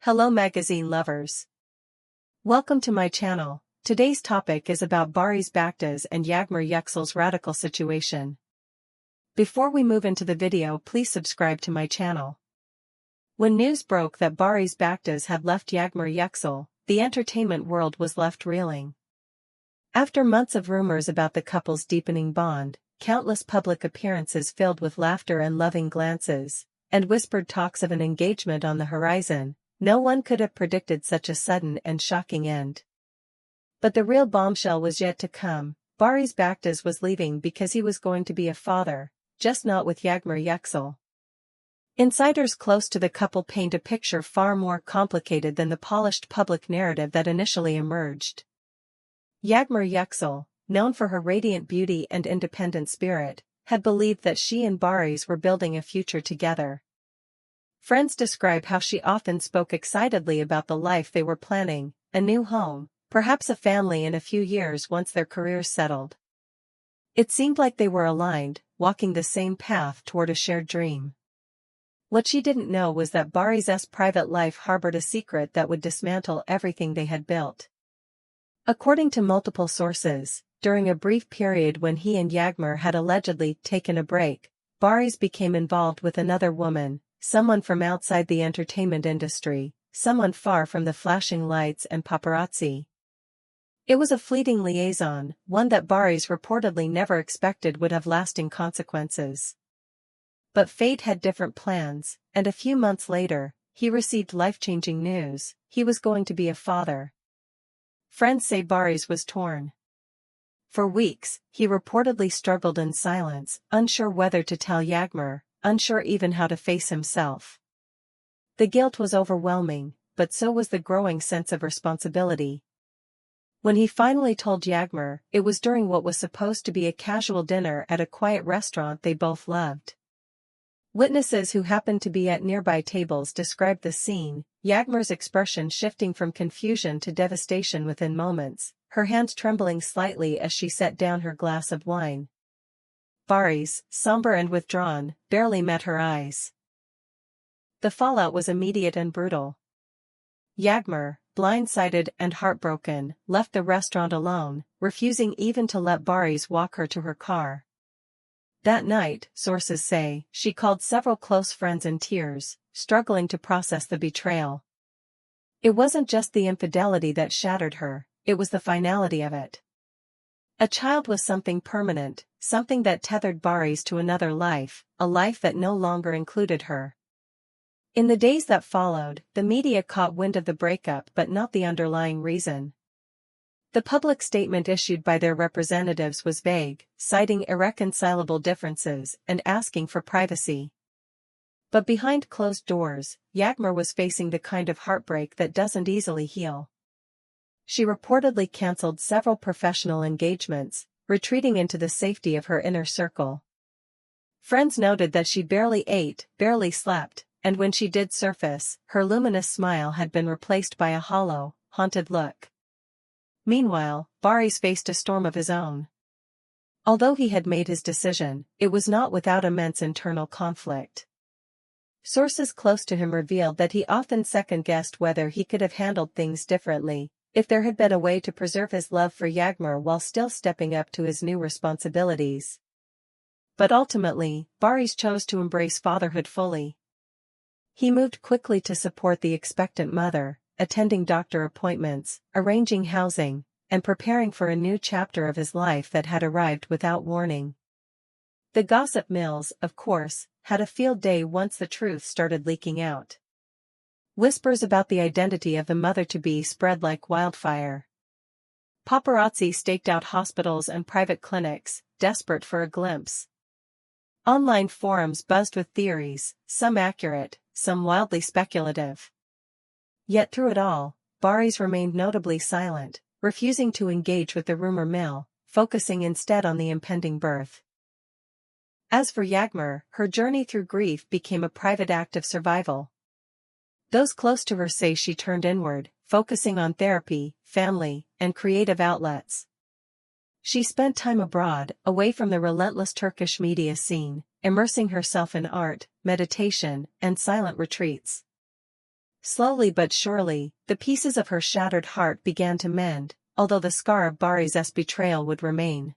Hello magazine lovers. Welcome to my channel. Today's topic is about Barış Baktaş and Yağmur Yüksel's radical situation. Before we move into the video, please subscribe to my channel. When news broke that Barış Baktaş had left Yağmur Yüksel, the entertainment world was left reeling. After months of rumors about the couple's deepening bond, countless public appearances filled with laughter and loving glances, and whispered talks of an engagement on the horizon, no one could have predicted such a sudden and shocking end. But the real bombshell was yet to come. Barış Baktaş was leaving because he was going to be a father, just not with Yağmur Yüksel. Insiders close to the couple paint a picture far more complicated than the polished public narrative that initially emerged. Yağmur Yüksel, known for her radiant beauty and independent spirit, had believed that she and Barış were building a future together. Friends describe how she often spoke excitedly about the life they were planning, a new home, perhaps a family in a few years once their careers settled. It seemed like they were aligned, walking the same path toward a shared dream. What she didn't know was that Barış's private life harbored a secret that would dismantle everything they had built. According to multiple sources, during a brief period when he and Yağmur had allegedly taken a break, Barış became involved with another woman, someone from outside the entertainment industry, someone far from the flashing lights and paparazzi. It was a fleeting liaison, one that Barış reportedly never expected would have lasting consequences. But fate had different plans, and a few months later, he received life-changing news: he was going to be a father. Friends say Barış was torn. For weeks, he reportedly struggled in silence, unsure whether to tell Yağmur, unsure even how to face himself. The guilt was overwhelming, but so was the growing sense of responsibility. When he finally told Yağmur, it was during what was supposed to be a casual dinner at a quiet restaurant they both loved. Witnesses who happened to be at nearby tables described the scene, Yağmur's expression shifting from confusion to devastation within moments, her hand trembling slightly as she set down her glass of wine. Barış, somber and withdrawn, barely met her eyes. The fallout was immediate and brutal. Yağmur, blindsided and heartbroken, left the restaurant alone, refusing even to let Barış walk her to her car. That night, sources say, she called several close friends in tears, struggling to process the betrayal. It wasn't just the infidelity that shattered her, it was the finality of it. A child was something permanent, something that tethered Barış to another life, a life that no longer included her. In the days that followed, the media caught wind of the breakup but not the underlying reason. The public statement issued by their representatives was vague, citing irreconcilable differences and asking for privacy. But behind closed doors, Yağmur was facing the kind of heartbreak that doesn't easily heal. She reportedly cancelled several professional engagements, retreating into the safety of her inner circle. Friends noted that she barely ate, barely slept, and when she did surface, her luminous smile had been replaced by a hollow, haunted look. Meanwhile, Barış faced a storm of his own. Although he had made his decision, it was not without immense internal conflict. Sources close to him revealed that he often second-guessed whether he could have handled things differently, if there had been a way to preserve his love for Yağmur while still stepping up to his new responsibilities. But ultimately, Barış chose to embrace fatherhood fully. He moved quickly to support the expectant mother, attending doctor appointments, arranging housing, and preparing for a new chapter of his life that had arrived without warning. The gossip mills, of course, had a field day once the truth started leaking out. Whispers about the identity of the mother-to-be spread like wildfire. Paparazzi staked out hospitals and private clinics, desperate for a glimpse. Online forums buzzed with theories, some accurate, some wildly speculative. Yet through it all, Barış remained notably silent, refusing to engage with the rumor mill, focusing instead on the impending birth. As for Yağmur, her journey through grief became a private act of survival. Those close to her say she turned inward, focusing on therapy, family, and creative outlets. She spent time abroad, away from the relentless Turkish media scene, immersing herself in art, meditation, and silent retreats. Slowly but surely, the pieces of her shattered heart began to mend, although the scar of Barış's betrayal would remain.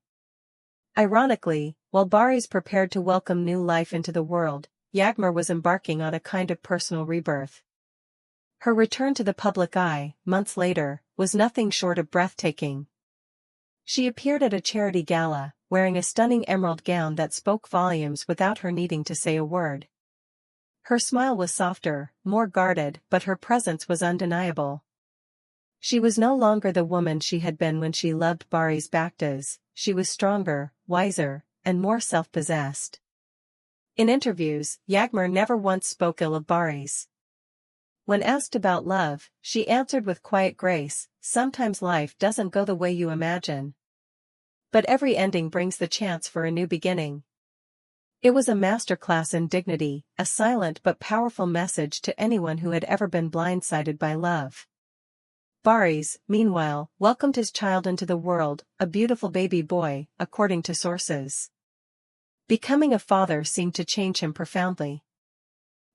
Ironically, while Barış prepared to welcome new life into the world, Yağmur was embarking on a kind of personal rebirth. Her return to the public eye, months later, was nothing short of breathtaking. She appeared at a charity gala, wearing a stunning emerald gown that spoke volumes without her needing to say a word. Her smile was softer, more guarded, but her presence was undeniable. She was no longer the woman she had been when she loved Barış Baktaş. She was stronger, wiser, and more self-possessed. In interviews, Yağmur never once spoke ill of Barış. When asked about love, she answered with quiet grace, "Sometimes life doesn't go the way you imagine. But every ending brings the chance for a new beginning." It was a masterclass in dignity, a silent but powerful message to anyone who had ever been blindsided by love. Barış, meanwhile, welcomed his child into the world, a beautiful baby boy, according to sources. Becoming a father seemed to change him profoundly.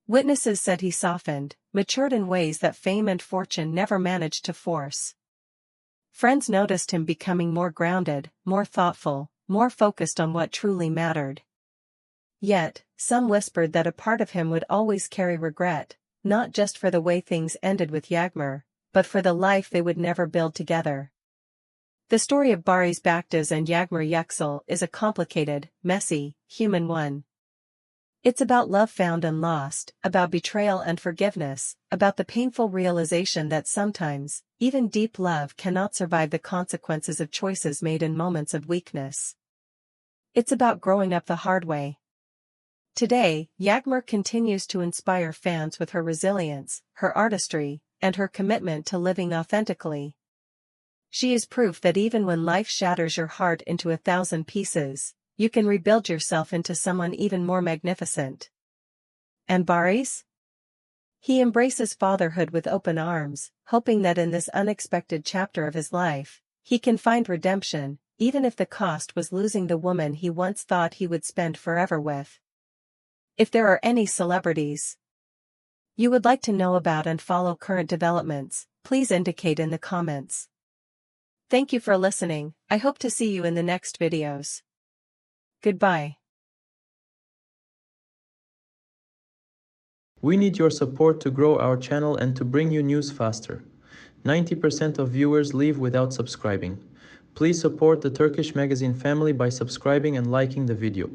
Witnesses said he softened, matured in ways that fame and fortune never managed to force. Friends noticed him becoming more grounded, more thoughtful, more focused on what truly mattered. Yet, some whispered that a part of him would always carry regret, not just for the way things ended with Yağmur, but for the life they would never build together. The story of Barış Baktaş and Yağmur Yüksel is a complicated, messy, human one. It's about love found and lost, about betrayal and forgiveness, about the painful realization that sometimes, even deep love cannot survive the consequences of choices made in moments of weakness. It's about growing up the hard way. Today, Yağmur continues to inspire fans with her resilience, her artistry, and her commitment to living authentically. She is proof that even when life shatters your heart into 1,000 pieces, you can rebuild yourself into someone even more magnificent. And Barış? He embraces fatherhood with open arms, hoping that in this unexpected chapter of his life, he can find redemption, even if the cost was losing the woman he once thought he would spend forever with. If there are any celebrities you would like to know about and follow current developments, please indicate in the comments. Thank you for listening. I hope to see you in the next videos. Goodbye. We need your support to grow our channel and to bring you news faster. 90% of viewers leave without subscribing. Please support the Turkish Magazine family by subscribing and liking the video.